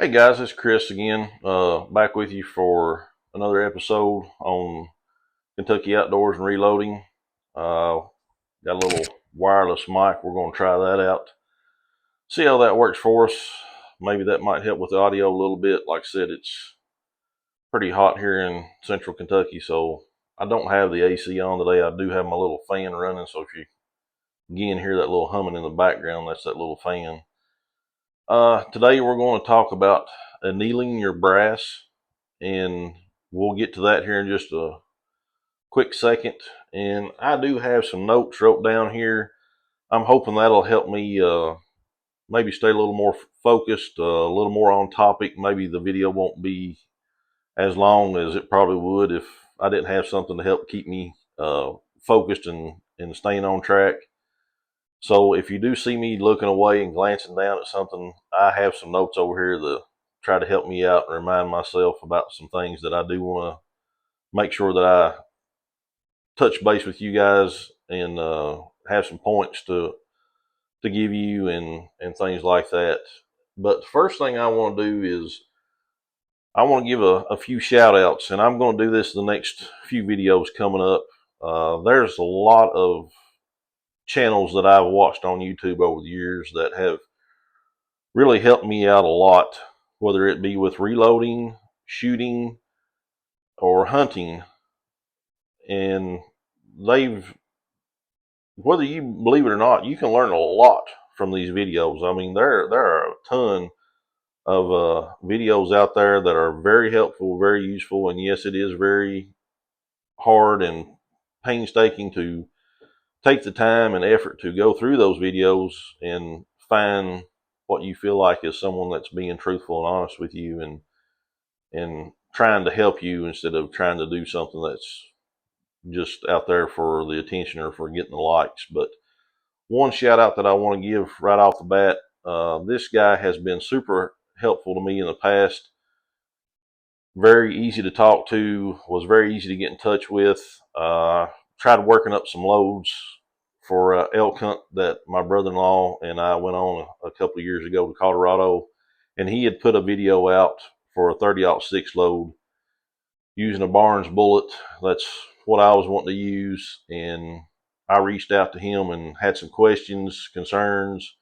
Hey guys, it's Chris again, back with you for another episode on Kentucky Outdoors and Reloading. Got a little wireless mic. We're going to try that out, see how that works for us. Maybe that might help with the audio a little bit. Like I said, it's pretty hot here in central Kentucky, so I don't have the AC on today. I do have my little fan running, so if you again hear that little humming in the background, that's that little fan. Today we're going to talk about annealing your brass, and we'll get to that here in just a quick second. And I do have some notes wrote down here. I'm hoping that'll help me maybe stay a little more focused, a little more on topic. Maybe the video won't be as long as it probably would if I didn't have something to help keep me focused and staying on track. So if you do see me looking away and glancing down at something, I have some notes over here to try to help me out and remind myself about some things that I do want to make sure that I touch base with you guys and have some points to give you and things like that. But the first thing I want to do is I want to give a few shout outs, and I'm going to do this in the next few videos coming up. There's a lot of channels that I've watched on YouTube over the years that have really helped me out a lot, whether it be with reloading, shooting, or hunting. And they've, whether you believe it or not, you can learn a lot from these videos. I mean, there are a ton of videos out there that are very helpful, very useful, and yes, it is very hard and painstaking to take the time and effort to go through those videos and find what you feel like is someone that's being truthful and honest with you and trying to help you instead of trying to do something that's just out there for the attention or for getting the likes. But one shout out that I want to give right off the bat, this guy has been super helpful to me in the past. Very easy to talk to, was very easy to get in touch with. Tried working up some loads for elk hunt that my brother-in-law and I went on a couple of years ago to Colorado, and he had put a video out for a 30-06 load using a Barnes bullet. That's what I was wanting to use, and I reached out to him and had some questions, concerns,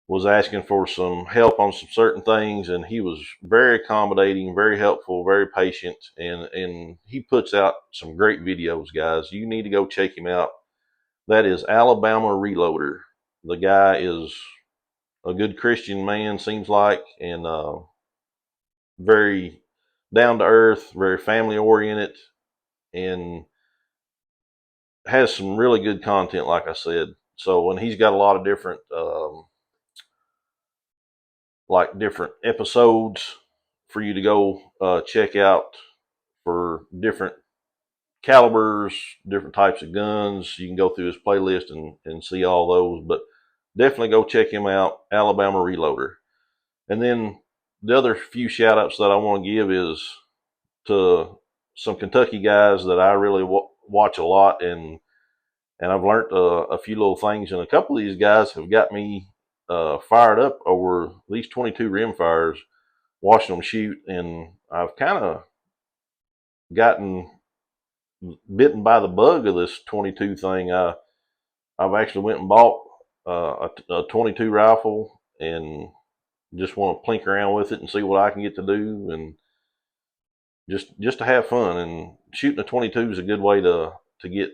was asking for some help on some certain things, and he was very accommodating, very helpful, very patient, and he puts out some great videos, guys. You need to go check him out. That is Alabama Reloader. The guy is a good Christian man, seems like, and very down to earth, very family oriented, and has some really good content, like I said. So, and he's got a lot of different, like different episodes for you to go check out for different calibers, different types of guns. You can go through his playlist and see all those, but definitely go check him out, Alabama Reloader. And then the other few shout outs that I want to give is to some Kentucky guys that I really watch a lot, and I've learned a few little things. And a couple of these guys have got me fired up over these 22 rimfires, watching them shoot, and I've kind of gotten bitten by the bug of this 22 thing. I've actually went and bought a 22 rifle and just want to plink around with it and see what I can get to do, and just to have fun. And shooting a 22 is a good way to get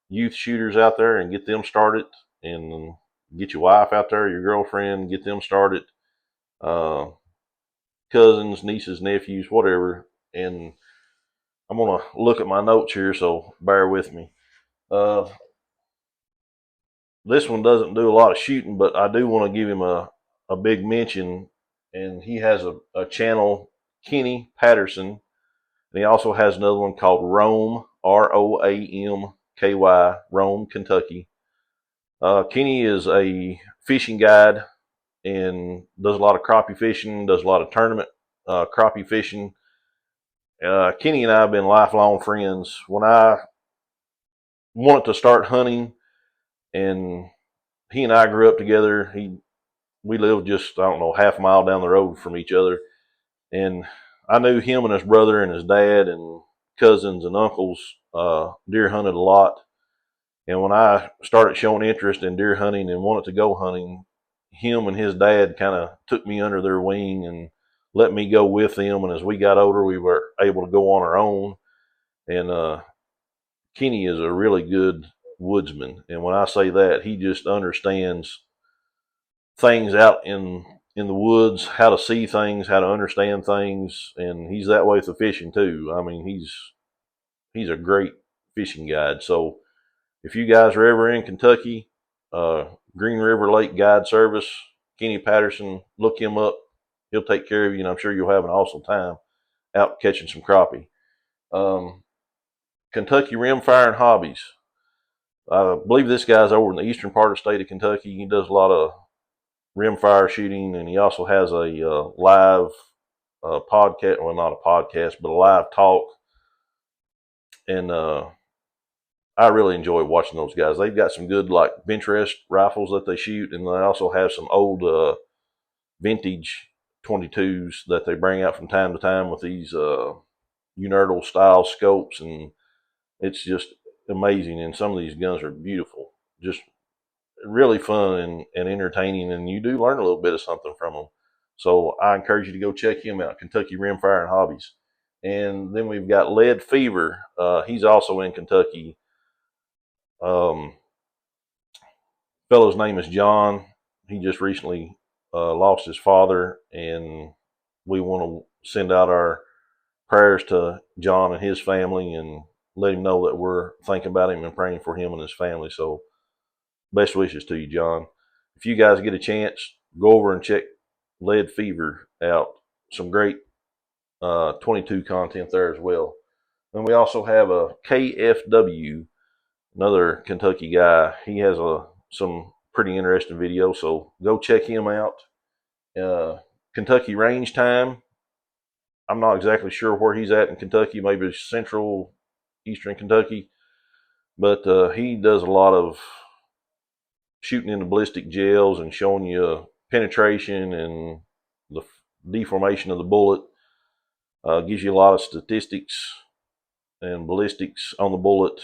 youth shooters out there and get them started, and get your wife out there, your girlfriend, get them started, uh, cousins, nieces, nephews, whatever. And I'm gonna look at my notes here, so bear with me. Uh, this one doesn't do a lot of shooting, but I do want to give him a big mention. And he has a channel, Kenny Patterson, and he also has another one called Rome, Roamky, Rome, Kentucky. Kenny is a fishing guide and does a lot of crappie fishing, does a lot of tournament crappie fishing. Kenny and I have been lifelong friends. When I wanted to start hunting, and he and I grew up together, he we lived just, I don't know, half a mile down the road from each other. And I knew him and his brother and his dad and cousins and uncles deer hunted a lot. And when I started showing interest in deer hunting and wanted to go hunting, him and his dad kind of took me under their wing and let me go with them. And as we got older, we were able to go on our own. And Kenny is a really good woodsman. And when I say that, he just understands things out in the woods, how to see things, how to understand things, and he's that way with the fishing too. I mean, he's a great fishing guide. So if you guys are ever in Kentucky, Green River Lake Guide Service, Kenny Patterson, look him up. He'll take care of you, and I'm sure you'll have an awesome time out catching some crappie. Kentucky Rimfire and Hobbies. I believe this guy's over in the eastern part of the state of Kentucky. He does a lot of rimfire shooting, and he also has a live podcast. Well, not a podcast, but a live talk. And I really enjoy watching those guys. They've got some good like Venturist rifles that they shoot, and they also have some old vintage 22s that they bring out from time to time with these Unerdal style scopes, and it's just amazing. And some of these guns are beautiful, just really fun and entertaining, and you do learn a little bit of something from them. So I encourage you to go check him out, Kentucky Rimfire and Hobbies. And then we've got Lead Fever. He's also in Kentucky. Fellow's name is John. He just recently lost his father, and we want to send out our prayers to John and his family and let him know that we're thinking about him and praying for him and his family. So best wishes to you, John. If you guys get a chance, go over and check Lead Fever out. Some great 22 content there as well. And we also have a KFW, another Kentucky guy. He has some pretty interesting videos, so go check him out. Kentucky Range Time. I'm not exactly sure where he's at in Kentucky, maybe central, eastern Kentucky, but he does a lot of shooting into ballistic gels and showing you penetration and the deformation of the bullet. Gives you a lot of statistics and ballistics on the bullet.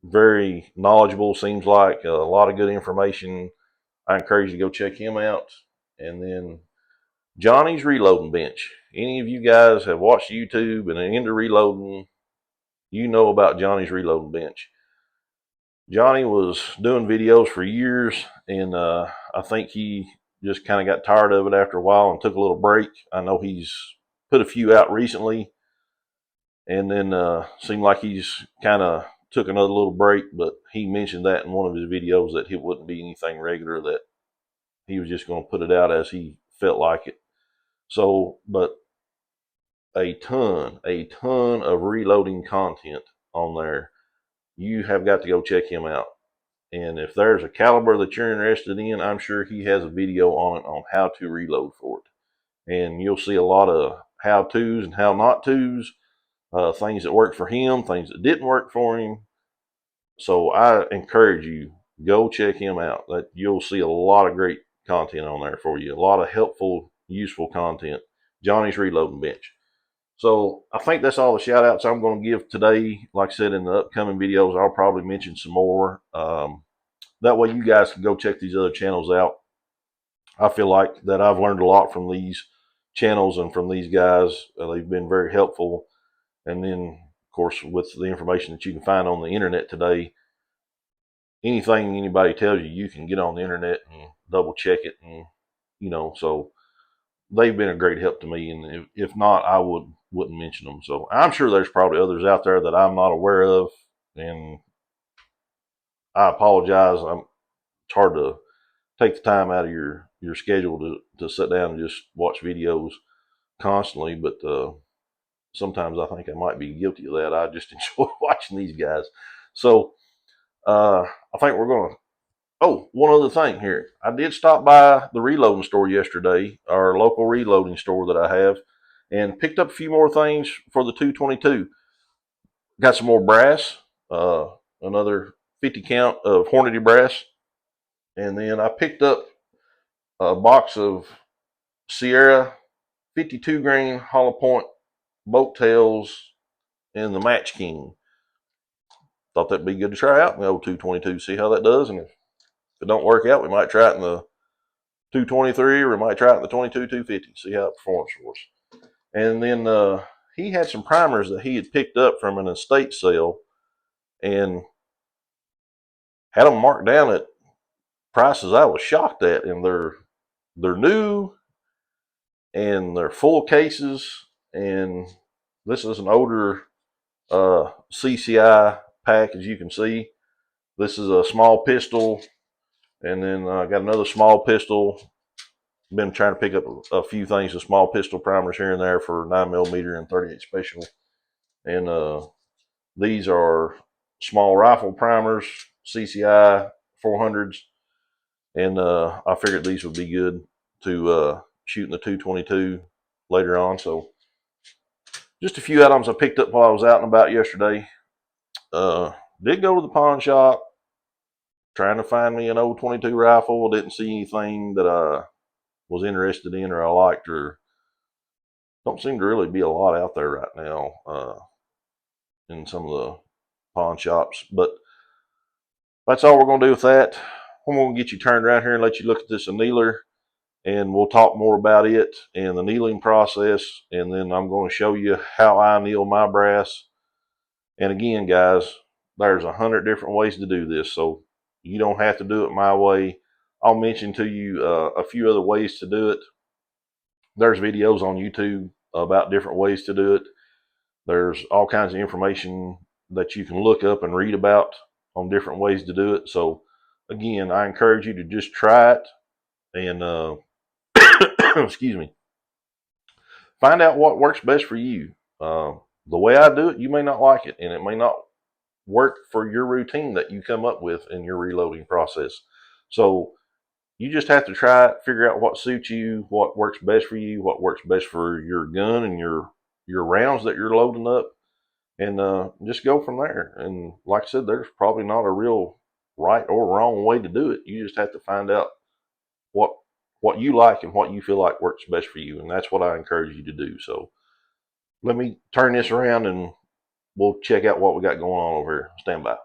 Very knowledgeable, seems like a lot of good information. I encourage you to go check him out. And then Johnny's Reloading Bench. Any of you guys have watched YouTube and are into reloading, you know about Johnny's Reloading Bench. Johnny was doing videos for years, and I think he just kind of got tired of it after a while and took a little break. I know he's put a few out recently, and then seemed like he's kind of took another little break, but he mentioned that in one of his videos that it wouldn't be anything regular, that he was just going to put it out as he felt like it. So, but a ton of reloading content on there. You have got to go check him out. And if there's a caliber that you're interested in, I'm sure he has a video on it on how to reload for it. And you'll see a lot of how-tos and how not tos, things that worked for him, things that didn't work for him. So I encourage you, go check him out. That you'll see a lot of great content on there for you. A lot of helpful, useful content. Johnny's Reloading Bench. So I think that's all the shout outs I'm going to give today. Like I said, in the upcoming videos, I'll probably mention some more. That way you guys can go check these other channels out. I feel like that I've learned a lot from these channels and from these guys. They've been very helpful. And then, of course, with the information that you can find on the internet today, anything anybody tells you, you can get on the internet and double check it. And, so they've been a great help to me. And if not, I wouldn't mention them. So I'm sure there's probably others out there that I'm not aware of. And I apologize. It's hard to take the time out of your schedule to sit down and just watch videos constantly. But sometimes I think I might be guilty of that. I just enjoy watching these guys. So I think we're going to. Oh, one other thing here. I did stop by the reloading store yesterday, our local reloading store that I have, and picked up a few more things for the 222. Got some more brass, another 50 count of Hornady brass. And then I picked up a box of Sierra 52 grain hollow point boat tails in the Match King. Thought that'd be good to try out in the old 222, see how that does. And if it don't work out, we might try it in the 223, or we might try it in the 22 250, see how it performs for us. And then he had some primers that he had picked up from an estate sale and had them marked down at prices I was shocked at. And they're new and they're full cases. And this is an older CCI pack, as you can see. This is a small pistol, and then I got another small pistol. Been trying to pick up a few things with small pistol primers here and there for 9mm and 38 special. And these are small rifle primers, CCI 400s. And I figured these would be good to shoot in the 222 later on. So just a few items I picked up while I was out and about yesterday. Did go to the pawn shop trying to find me an old 22 rifle. Didn't see anything that I was interested in or I liked, or don't seem to really be a lot out there right now in some of the pawn shops. But that's all we're going to do with that. I'm going to get you turned around here and let you look at this annealer, and we'll talk more about it and the annealing process. And then I'm going to show you how I anneal my brass. And again, guys, there's 100 different ways to do this, so you don't have to do it my way. I'll mention to you a few other ways to do it. There's videos on YouTube about different ways to do it. There's all kinds of information that you can look up and read about on different ways to do it. So again, I encourage you to just try it and excuse me, find out what works best for you. The way I do it, you may not like it, and it may not work for your routine that you come up with in your reloading process. So you just have to try it, figure out what suits you, what works best for you, what works best for your gun and your rounds that you're loading up, and just go from there. And like I said, there's probably not a real right or wrong way to do it. You just have to find out what you like and what you feel like works best for you, and that's what I encourage you to do. So let me turn this around and we'll check out what we got going on over here. Stand by.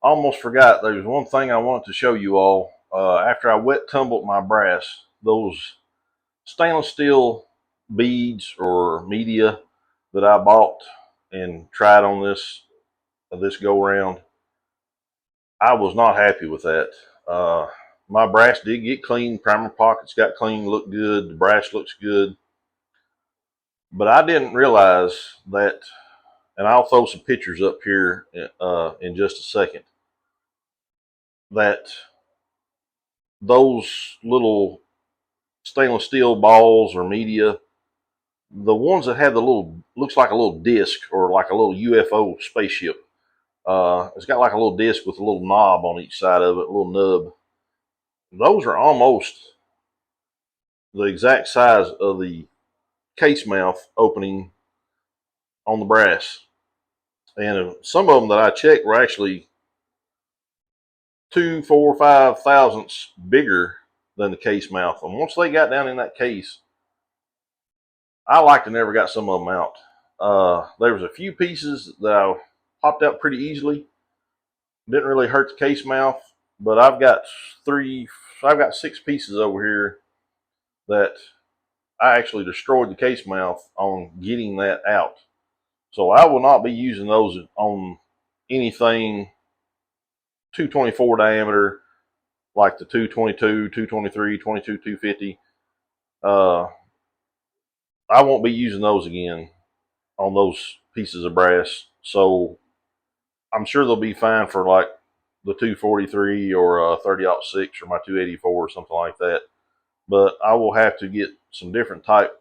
Almost forgot, there's one thing I wanted to show you all. After I wet tumbled my brass, those stainless steel beads or media that I bought and tried on this go round, I was not happy with that. My brass did get clean, primer pockets got clean, looked good, the brass looks good, but I didn't realize that, and I'll throw some pictures up here in just a second, that those little stainless steel balls or media, the ones that have the little, looks like a little disc or like a little UFO spaceship, it's got like a little disc with a little knob on each side of it, a little nub. Those are almost the exact size of the case mouth opening on the brass. And some of them that I checked were actually 2, 4, 5 thousandths bigger than the case mouth. And once they got down in that case, I like to never got some of them out. There was a few pieces that I popped out pretty easily. Didn't really hurt the case mouth, but I've got 6 pieces over here that I actually destroyed the case mouth on getting that out. So I will not be using those on anything 224 diameter, like the 222, 223, 22, 250. I won't be using those again on those pieces of brass. So I'm sure they'll be fine for like the 243 or 30-06 or my 284 or something like that. But I will have to get some different type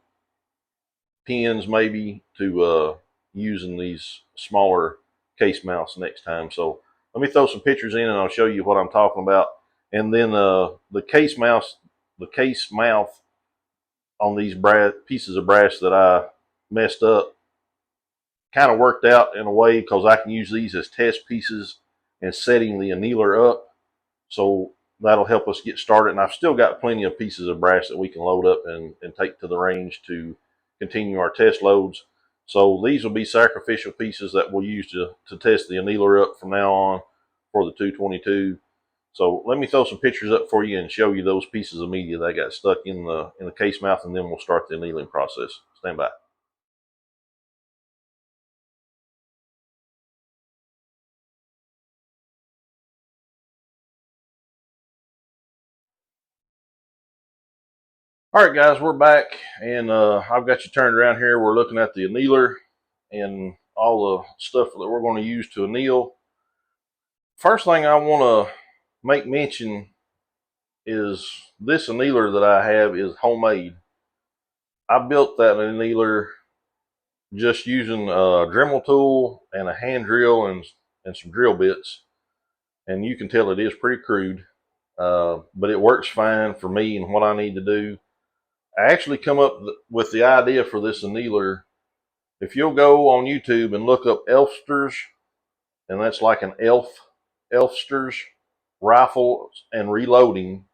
pins maybe to use in these smaller case mounts next time. So let me throw some pictures in and I'll show you what I'm talking about. And then the case mouth on these pieces of brass that I messed up kind of worked out in a way because I can use these as test pieces and setting the annealer up. So that'll help us get started. And I've still got plenty of pieces of brass that we can load up and take to the range to continue our test loads. So these will be sacrificial pieces that we'll use to test the annealer up from now on for the 222. So let me throw some pictures up for you and show you those pieces of media that got stuck in the case mouth, and then we'll start the annealing process. Stand by. All right, guys, we're back, and I've got you turned around here. We're looking at the annealer and all the stuff that we're going to use to anneal. First thing I want to make mention is this annealer that I have is homemade. I built that annealer just using a Dremel tool and a hand drill and some drill bits, and you can tell it is pretty crude, but it works fine for me and what I need to do. I actually come up with the idea for this annealer. If you'll go on YouTube and look up Elfsters, and that's like an Elfsters rifle and reloading.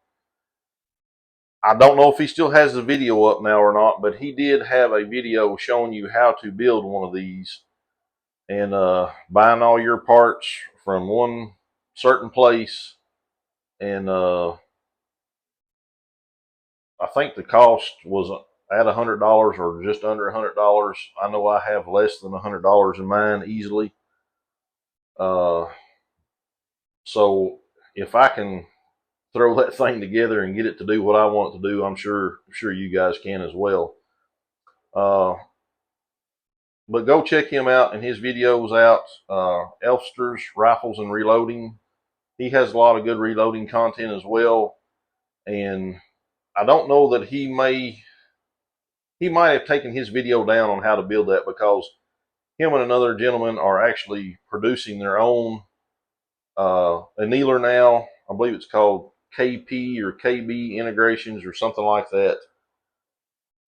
I don't know if he still has the video up now or not, but he did have a video showing you how to build one of these, and buying all your parts from one certain place. And I think the cost was at $100 or just under $100. I know I have less than $100 in mine easily. So if I can throw that thing together and get it to do what I want it to do, I'm sure you guys can as well. But go check him out, and his videos out. Elfsters Rifles and Reloading. He has a lot of good reloading content as well. And I don't know that he might have taken his video down on how to build that, because him and another gentleman are actually producing their own annealer now. I believe it's called KP or KB Integrations or something like that,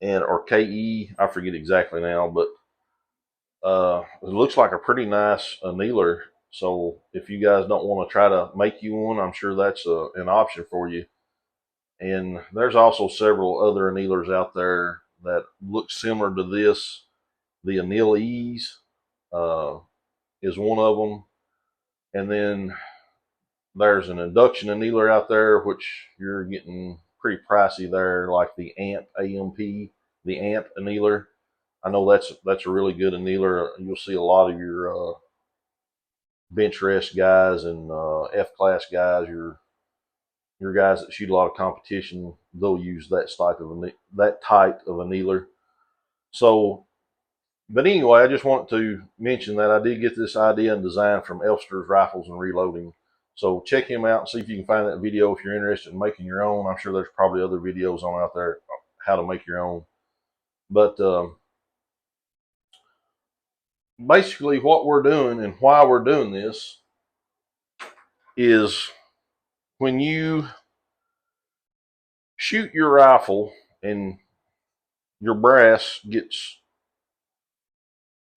and or KE. I forget exactly now, but it looks like a pretty nice annealer. So if you guys don't want to try to make you one, I'm sure that's an option for you. And there's also several other annealers out there that look similar to this. The Anneal Ease is one of them. And then there's an induction annealer out there, which you're getting pretty pricey there, like the AMP, the AMP annealer. I know that's a really good annealer. You'll see a lot of your bench rest guys and F-class guys, your guys that shoot a lot of competition, they'll use that type of annealer. So, but anyway, I just want to mention that I did get this idea and design from Elfsters Rifles and Reloading. So check him out and see if you can find that video if you're interested in making your own. I'm sure there's probably other videos on out there how to make your own. But basically what we're doing and why we're doing this is when you shoot your rifle and your brass gets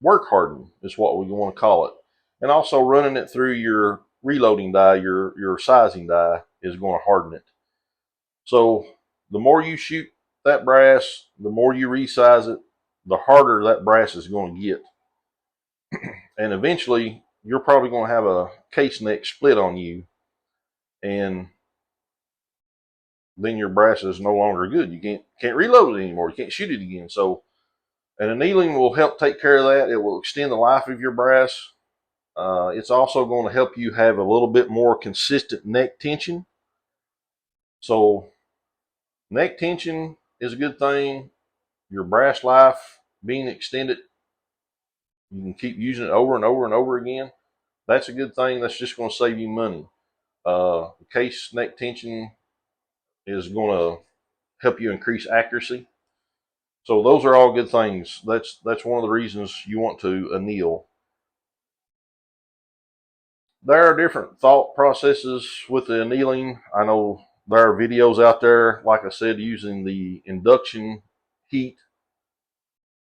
work hardened, is what we want to call it. And also running it through your reloading die, your sizing die, is going to harden it. So the more you shoot that brass, the more you resize it, the harder that brass is going to get. And eventually you're probably going to have a case neck split on you, and then your brass is no longer good. You can't reload it anymore. You can't shoot it again. So an annealing will help take care of that. It will extend the life of your brass. It's also going to help you have a little bit more consistent neck tension. So neck tension is a good thing. Your brass life being extended, you can keep using it over and over and over again. That's a good thing. That's just going to save you money. Case neck tension is going to help you increase accuracy. So those are all good things. That's one of the reasons you want to anneal. There are different thought processes with the annealing. I know there are videos out there, like I said, using the induction heat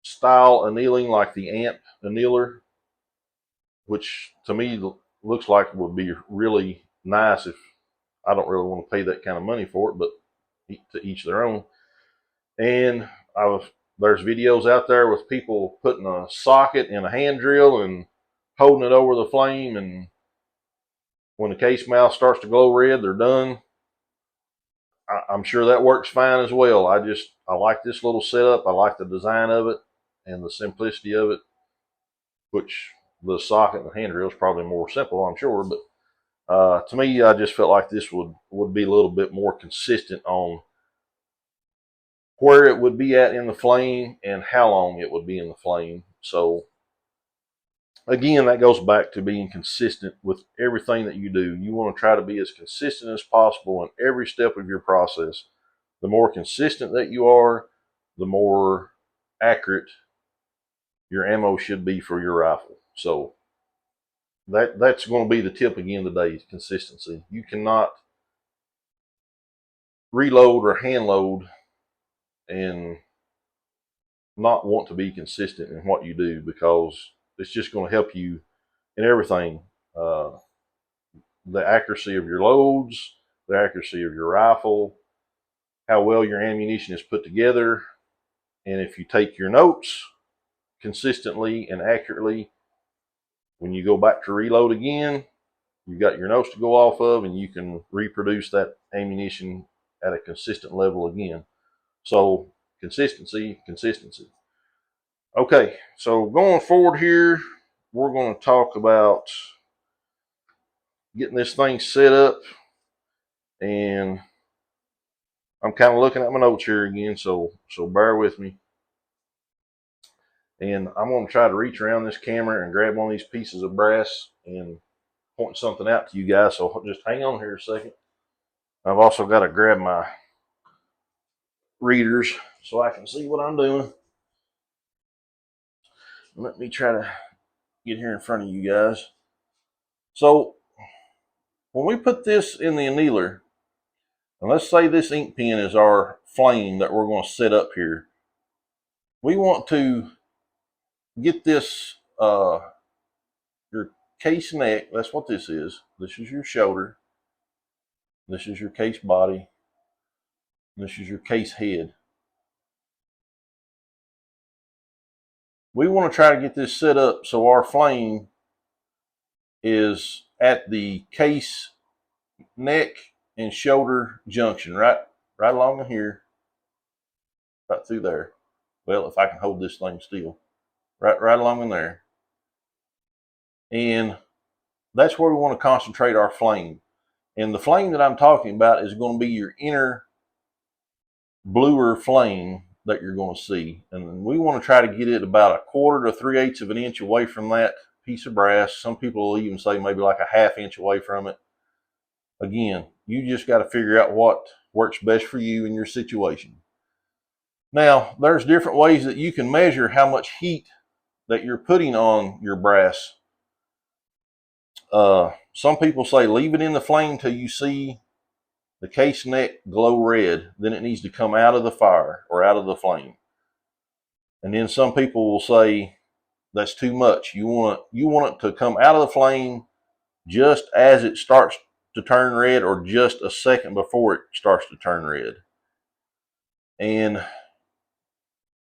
style annealing, like the AMP annealer, which to me looks like it would be really nice if I don't really want to pay that kind of money for it, but to each their own. And there's videos out there with people putting a socket in a hand drill and holding it over the flame, and when the case mouth starts to glow red, they're done. I'm sure that works fine as well. I like this little setup. I like the design of it and the simplicity of it, which the socket and the hand drill is probably more simple, I'm sure. But to me, I just felt like this would be a little bit more consistent on where it would be at in the flame and how long it would be in the flame. So again, that goes back to being consistent with everything that you do. You want to try to be as consistent as possible in every step of your process. The more consistent that you are, the more accurate your ammo should be for your rifle. So that's going to be the tip again today, is consistency. You cannot reload or hand load and not want to be consistent in what you do, because it's just going to help you in everything. The accuracy of your loads, the accuracy of your rifle, how well your ammunition is put together. And if you take your notes consistently and accurately, when you go back to reload again, you've got your notes to go off of, and you can reproduce that ammunition at a consistent level again. So consistency, consistency. Okay, so going forward here, we're going to talk about getting this thing set up, and I'm kind of looking at my notes here again, so bear with me. And I'm going to try to reach around this camera and grab one of these pieces of brass and point something out to you guys, so just hang on here a second. I've also got to grab my readers so I can see what I'm doing. Let me try to get here in front of you guys. So when we put this in the annealer, and let's say this ink pen is our flame that we're going to set up here, we want to get this, your case neck, that's what this is. This is your shoulder. This is your case body. This is your case head. We want to try to get this set up so our flame is at the case neck and shoulder junction, right along in here, right through there. Well, if I can hold this thing still, right along in there. And that's where we want to concentrate our flame. And the flame that I'm talking about is going to be your inner bluer flame that you're going to see. And we want to try to get it about 1/4 to 3/8 of an inch away from that piece of brass. Some people will even say maybe like a 1/2 inch away from it. Again, you just got to figure out what works best for you in your situation. Now, there's different ways that you can measure how much heat that you're putting on your brass. Some people say leave it in the flame till you see the case neck glow red, then it needs to come out of the fire or out of the flame. And then some people will say that's too much. You want it to come out of the flame just as it starts to turn red, or just a second before it starts to turn red. And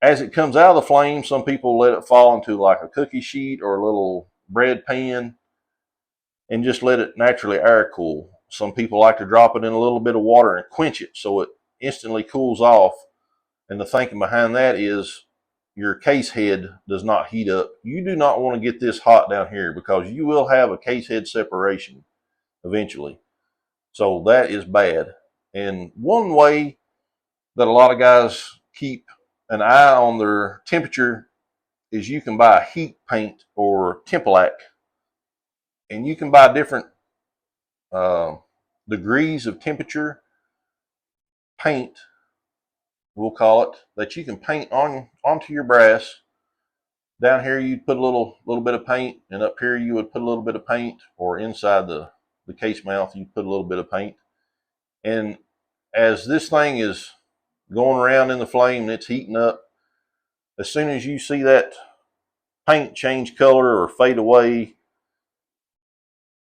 as it comes out of the flame, some people let it fall into like a cookie sheet or a little bread pan and just let it naturally air cool. Some people like to drop it in a little bit of water and quench it so it instantly cools off. And the thinking behind that is your case head does not heat up. You do not want to get this hot down here, because you will have a case head separation eventually. So that is bad. And one way that a lot of guys keep an eye on their temperature is you can buy heat paint or Tempolac, and you can buy different degrees of temperature paint, we'll call it, that you can paint onto your brass. Down here you'd put a little bit of paint, and up here you would put a little bit of paint, or inside the case mouth you'd put a little bit of paint. And as this thing is going around in the flame and it's heating up, as soon as you see that paint change color or fade away,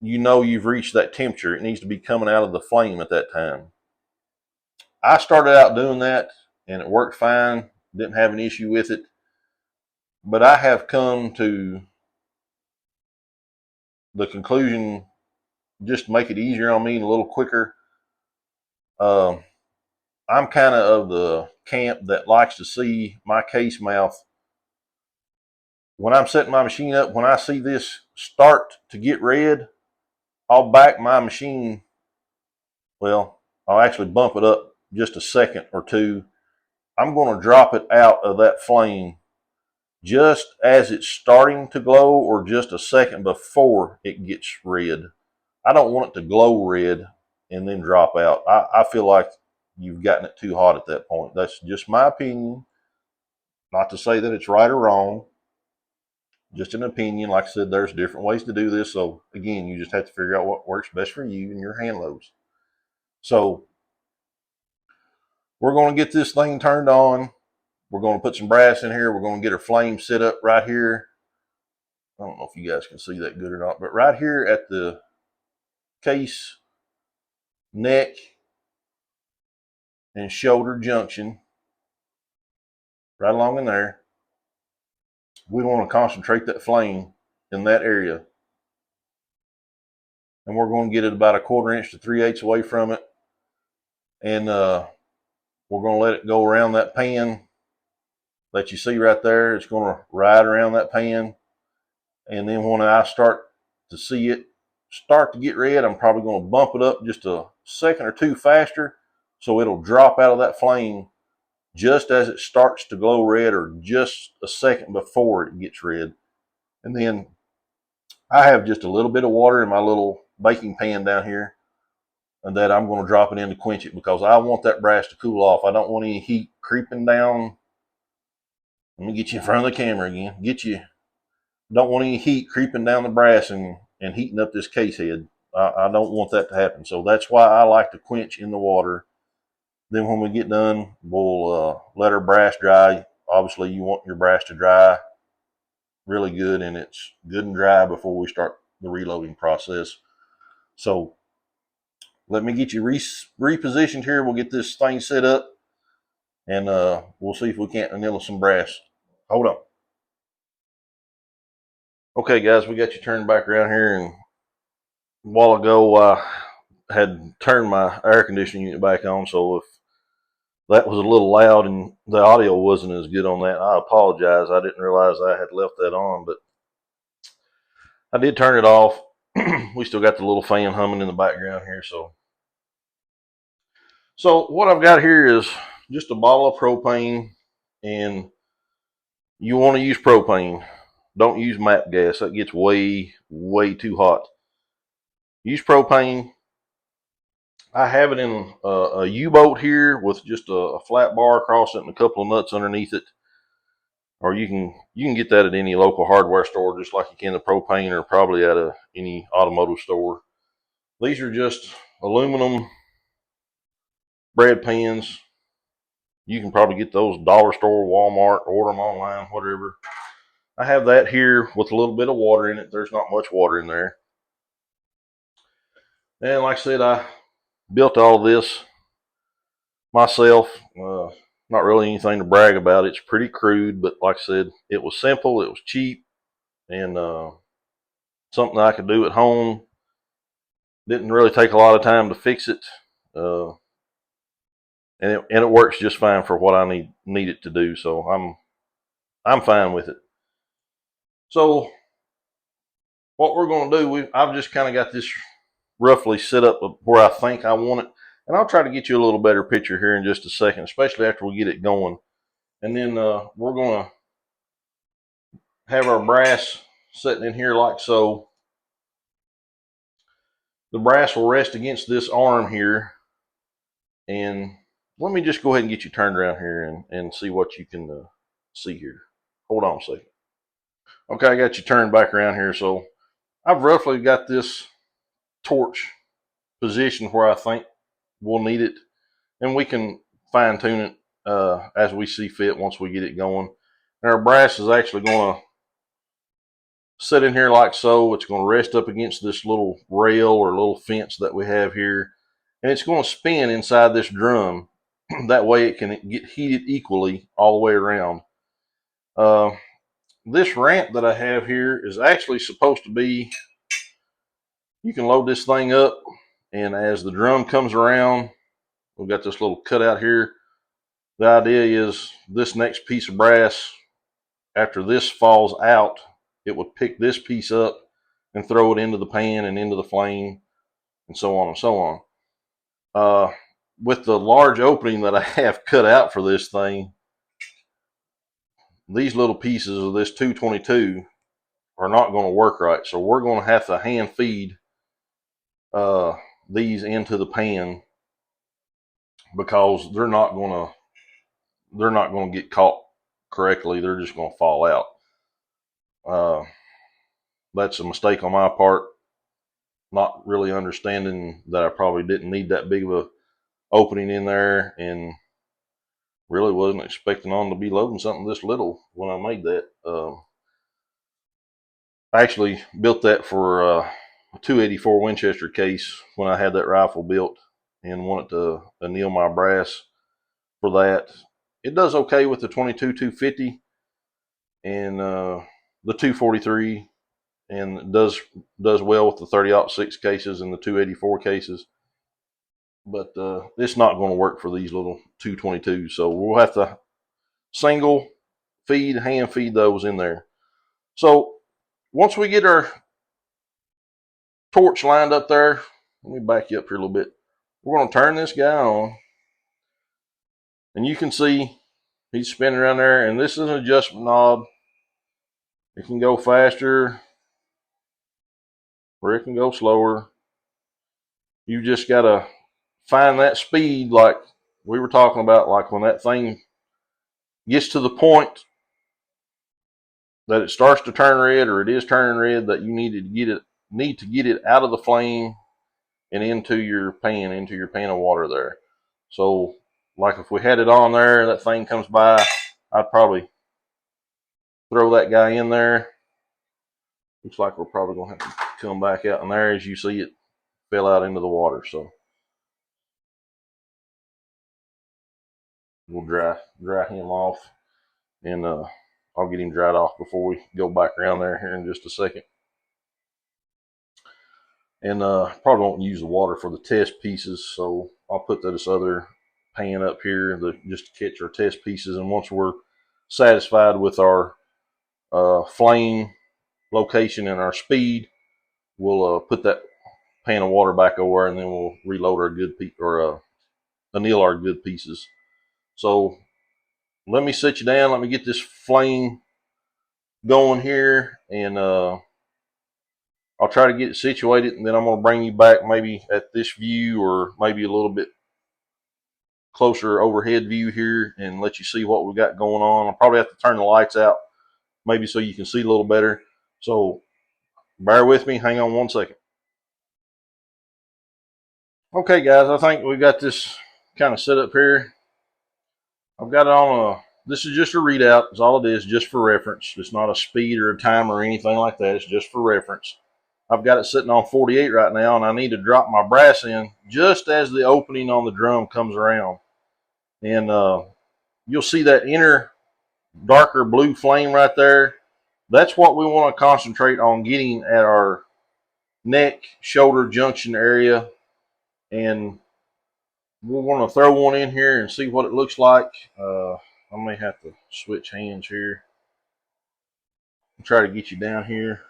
you know you've reached that temperature. It needs to be coming out of the flame at that time. I started out doing that and it worked fine. Didn't have an issue with it. But I have come to the conclusion, just to make it easier on me and a little quicker. Uh, I'm kind of the camp that likes to see my case mouth. When I'm setting my machine up, when I see this start to get red, I'll back my machine. Well, I'll actually bump it up just a second or two. I'm going to drop it out of that flame just as it's starting to glow or just a second before it gets red. I don't want it to glow red and then drop out. I feel like you've gotten it too hot at that point. That's just my opinion. Not to say that it's right or wrong, just an opinion. Like I said, there's different ways to do this. So again, you just have to figure out what works best for you and your hand loads. So we're going to get this thing turned on. We're going to put some brass in here. We're going to get our flame set up right here. I don't know if you guys can see that good or not, but right here at the case neck and shoulder junction, right along in there, we want to concentrate that flame in that area. And we're going to get it about 1/4 inch to 3/8 away from it. And we're going to let it go around that pan that you see right there. It's going to ride around that pan. And then when I start to see it start to get red, I'm probably going to bump it up just a second or two faster so it'll drop out of that flame just as it starts to glow red or just a second before it gets red. And then I have just a little bit of water in my little baking pan down here and that I'm going to drop it in to quench it because I want that brass to cool off. I don't want any heat creeping down. Let me get you in front of the camera again. Don't want any heat creeping down the brass and heating up this case head. I don't want that to happen. So that's why I like to quench in the water. Then when we get done, we'll let our brass dry. Obviously, you want your brass to dry really good, and it's good and dry before we start the reloading process. So let me get you repositioned here. We'll get this thing set up, and we'll see if we can't anneal some brass. Hold on. Okay, guys, we got you turned back around here, and a while ago I had turned my air conditioning unit back on, so if that was a little loud and the audio wasn't as good on that, I apologize. I didn't realize I had left that on, but I did turn it off. We still got the little fan humming in the background here. So what I've got here is just a bottle of propane, and you want to use propane. Don't use MAP gas. That gets way, way too hot. Use propane. I have it in a U-boat here with just a flat bar across it and a couple of nuts underneath it. Or you can get that at any local hardware store, just like you can the propane, or probably at any automotive store. These are just aluminum bread pans. You can probably get those dollar store, Walmart, order them online, whatever. I have that here with a little bit of water in it. There's not much water in there. And like I said, I built all this myself. Not really anything to brag about. It's pretty crude, but like I said, it was simple, it was cheap, and something I could do at home. Didn't really take a lot of time to fix it, and it works just fine for what I need it to do. So I'm fine with it. So what we're going to do, I've just kind of got this roughly set up where I think I want it, and I'll try to get you a little better picture here in just a second, especially after we get it going. And then we're going to have our brass sitting in here like so. The brass will rest against this arm here, and let me just go ahead and get you turned around here and see what you can see here. Hold on a second. Okay, I got you turned back around here. So I've roughly got this torch positioned where I think we'll need it, and we can fine tune it as we see fit once we get it going. And our brass is actually going to sit in here like so. It's going to rest up against this little rail or little fence that we have here, and it's going to spin inside this drum. That way it can get heated equally all the way around. This ramp that I have here is actually supposed to be, you can load this thing up, and as the drum comes around, we've got this little cutout here. The idea is this next piece of brass, after this falls out, it would pick this piece up and throw it into the pan and into the flame, and so on and so on. With the large opening that I have cut out for this thing, these little pieces of this 222 are not going to work right. So we're going to have to hand feed these into the pan, because they're not going to get caught correctly. They're just going to fall out. That's a mistake on my part, not really understanding that I probably didn't need that big of a opening in there, and really wasn't expecting on to be loading something this little when I made that. I actually built that for a 284 Winchester case when I had that rifle built, and wanted to anneal my brass for that. It does okay with the 22 250 and the 243, and does well with the 30-06 cases and the 284 cases. But it's not going to work for these little 222s. So we'll have to hand feed those in there. So once we get our torch lined up there, let me back you up here a little bit. We're going to turn this guy on, and you can see he's spinning around there, and this is an adjustment knob. It can go faster or it can go slower. You just got to find that speed, like we were talking about, like when that thing gets to the point that it starts to turn red, or it is turning red, that you need to get it out of the flame and into your pan of water there. So like if we had it on there, that thing comes by, I'd probably throw that guy in there. Looks like we're probably going to have to come back out in there. As you see, it fell out into the water. So we'll dry him off, and I'll get him dried off before we go back around there here in just a second. And probably won't use the water for the test pieces, so I'll put this other pan up here just to catch our test pieces. And once we're satisfied with our flame location and our speed, we'll put that pan of water back over, and then we'll reload our good anneal our good pieces. So let me sit you down. Let me get this flame going here, and I'll try to get it situated, and then I'm going to bring you back maybe at this view, or maybe a little bit closer overhead view here, and let you see what we got going on. I'll probably have to turn the lights out maybe so you can see a little better. So bear with me. Hang on one second. Okay, guys, I think we got this kind of set up here. I've got it on this is just a readout. It's all it is, just for reference. It's not a speed or a timer or anything like that. It's just for reference. I've got it sitting on 48 right now, and I need to drop my brass in just as the opening on the drum comes around. And you'll see that inner darker blue flame right there. That's what we want to concentrate on getting at our neck, shoulder junction area. And we're going to throw one in here and see what it looks like. I may have to switch hands here and try to get you down here.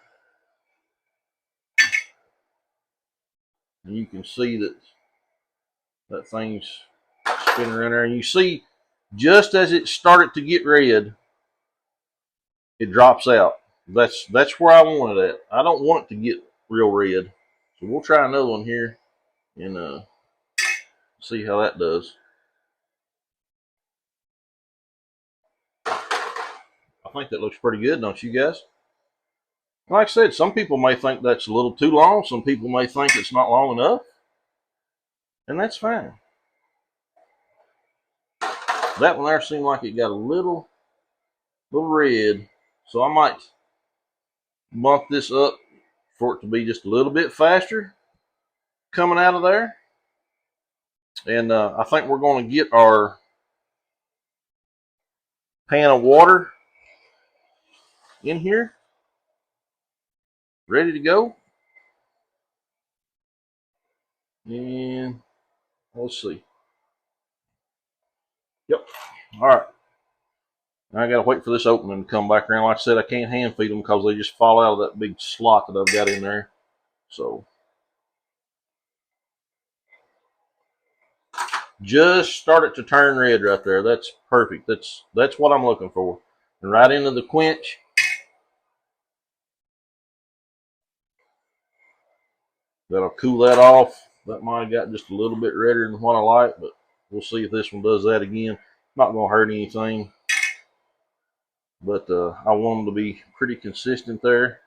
And you can see that thing's spinning around there. And you see, just as it started to get red, it drops out. That's where I want it at. I don't want it to get real red. So we'll try another one here and see how that does. I think that looks pretty good, don't you guys? Like I said, some people may think that's a little too long. Some people may think it's not long enough. And that's fine. That one there seemed like it got a little red. So I bump this up for it to be just a little bit faster coming out of there. And I think we're going to get our pan of water in here, ready to go. And let's see. Yep. All right. Now I got to wait for this opening to come back around. Like I said, I can't hand feed them because they just fall out of that big slot that I've got in there. So just start it to turn red right there. That's perfect. That's what I'm looking for. And right into the quench. That'll cool that off. That might have got just a little bit redder than what I like, but we'll see if this one does that again. Not going to hurt anything. But I want them to be pretty consistent there.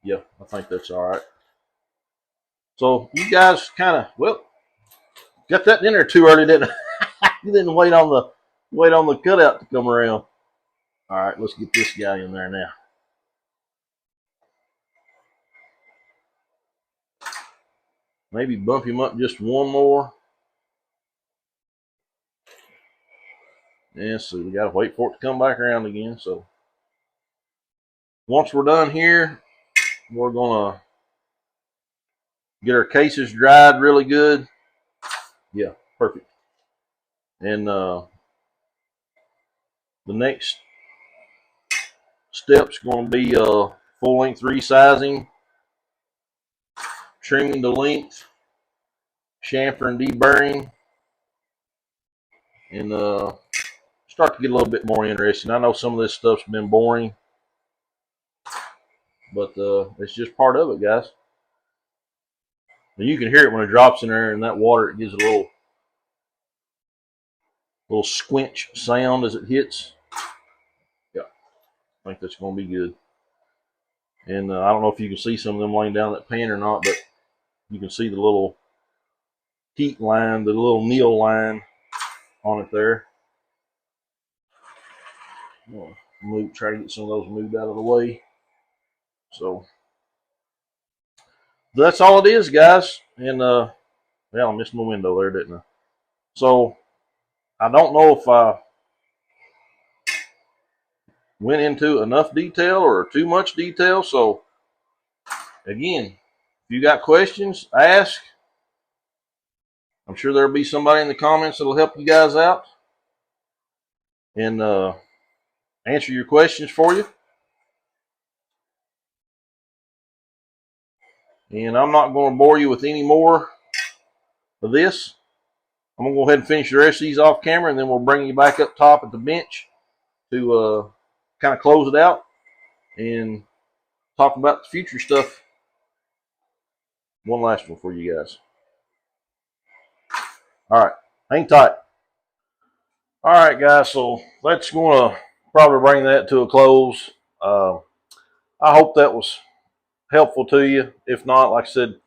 Yeah, I think that's all right. So you guys kind of, well, got that in there too early, didn't I? You didn't wait on the cutout to come around. All right, let's get this guy in there now. Maybe bump him up just one more. Yeah, so we got to wait for it to come back around again. So once we're done here, we're going to get our cases dried really good. Yeah, perfect. And the next step's going to be full length resizing, trimming the length, chamfer and deburring, and start to get a little bit more interesting. I know some of this stuff's been boring, but it's just part of it, guys. And you can hear it when it drops in there, and that water, it gives a little squinch sound as it hits. Yeah, I think that's going to be good. And I don't know if you can see some of them laying down that pan or not, but you can see the little heat line, the little anneal line on it there. Try to get some of those moved out of the way. So that's all it is, guys. And well, I missed my window there, didn't I? So I don't know if I went into enough detail or too much detail. So again, if you got questions, ask. I'm sure there'll be somebody in the comments that'll help you guys out and answer your questions for you. And I'm not going to bore you with any more of this. I'm going to go ahead and finish the rest of these off camera, and then we'll bring you back up top at the bench to kind of close it out and talk about the future stuff. One last one for you guys. All right, hang tight. All right, guys, so that's going to probably bring that to a close. I hope that was helpful to you. If not, like I said,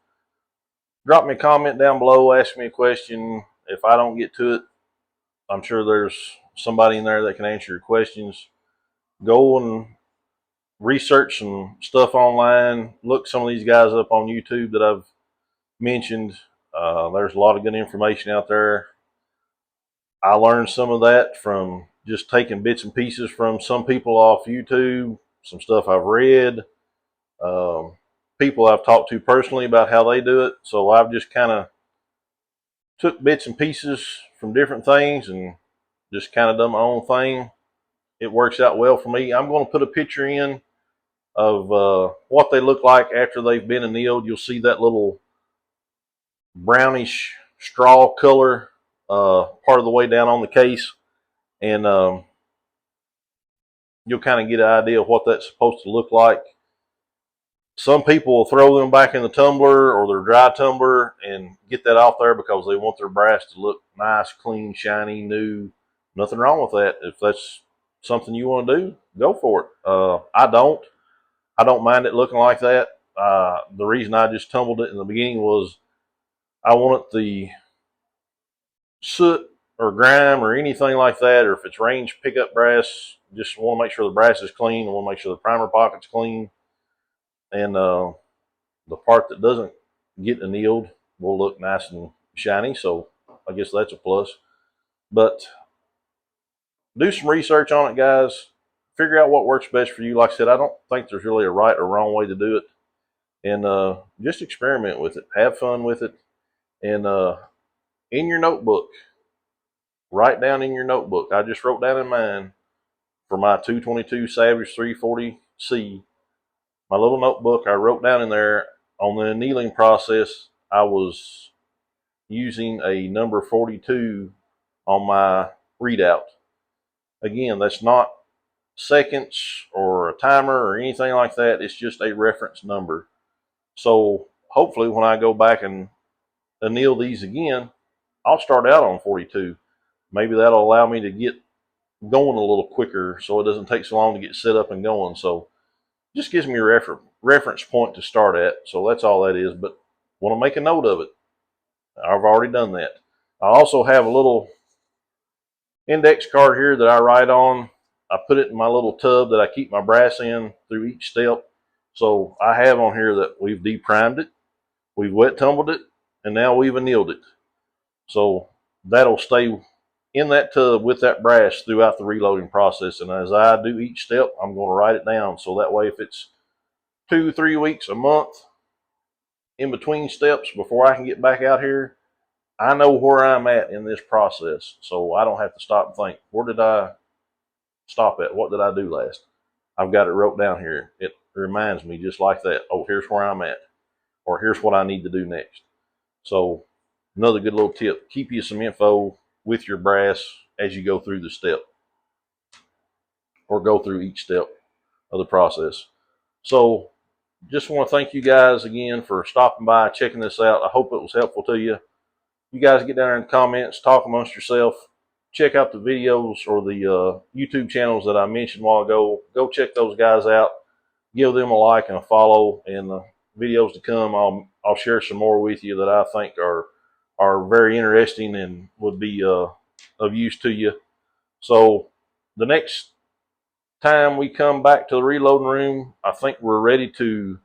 drop me a comment down below, ask me a question. If I don't get to it, I'm sure there's somebody in there that can answer your questions. Go and research some stuff online. Look some of these guys up on YouTube that I've mentioned. There's a lot of good information out there. I learned some of that from just taking bits and pieces from some people off YouTube, some stuff I've read, people I've talked to personally about how they do it. So I've just kind of took bits and pieces from different things and just kind of done my own thing. It works out well for me. I'm going to put a picture in of what they look like after they've been annealed. You'll see that little brownish straw color part of the way down on the case, and you'll kind of get an idea of what that's supposed to look like. Some people will throw them back in the tumbler or their dry tumbler and get that off there because they want their brass to look nice, clean, shiny, new. Nothing wrong with that. If that's something you want to do, go for it. I don't mind it looking like that. The reason I just tumbled it in the beginning was I wanted the soot or grime or anything like that, or if it's range pickup brass, Just want to make sure the brass is clean. I want to make sure the primer pocket's clean. And the part that doesn't get annealed will look nice and shiny. So I guess that's a plus. But do some research on it, guys. Figure out what works best for you. Like I said, I don't think there's really a right or wrong way to do it. And just experiment with it. Have fun with it. And in your notebook, write down in your notebook. I just wrote down in mine for my 222 Savage 340C. My little notebook, I wrote down in there on the annealing process, I was using a number 42 on my readout. Again, that's not seconds or a timer or anything like that. It's just a reference number. So hopefully when I go back and anneal these again, I'll start out on 42. Maybe that'll allow me to get going a little quicker so it doesn't take so long to get set up and going. So just gives me a reference point to start at. So that's all that is. But want to make a note of it. I've already done that. I also have a little index card here that I write on. I put it in my little tub that I keep my brass in through each step. So I have on here that we've deprimed it, we've wet tumbled it, and now we've annealed it. So that'll stay in that tub with that brass throughout the reloading process. And as I do each step, I'm going to write it down. So that way, if it's 2, 3 weeks, a month in between steps before I can get back out here, I know where I'm at in this process. So I don't have to stop and think, where did I stop at? What did I do last? I've got it wrote down here. It reminds me just like that. Oh, here's where I'm at. Or here's what I need to do next. So another good little tip, keep you some info with your brass as you go through the step or go through each step of the process. So just want to thank you guys again for stopping by, checking this out. I hope it was helpful to you. You guys get down there in the comments, talk amongst yourself, check out the videos or the YouTube channels that I mentioned a while ago. Go check those guys out. Give them a like and a follow. And the videos to come, I'll share some more with you that I think are very interesting and would be of use to you. So the next time we come back to the reloading room, I think we're ready to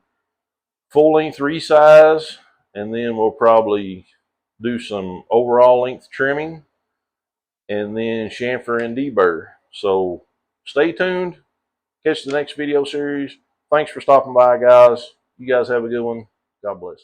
full length resize, and then we'll probably do some overall length trimming and then chamfer and deburr. So stay tuned. Catch the next video series. Thanks for stopping by, guys. You guys have a good one. God bless.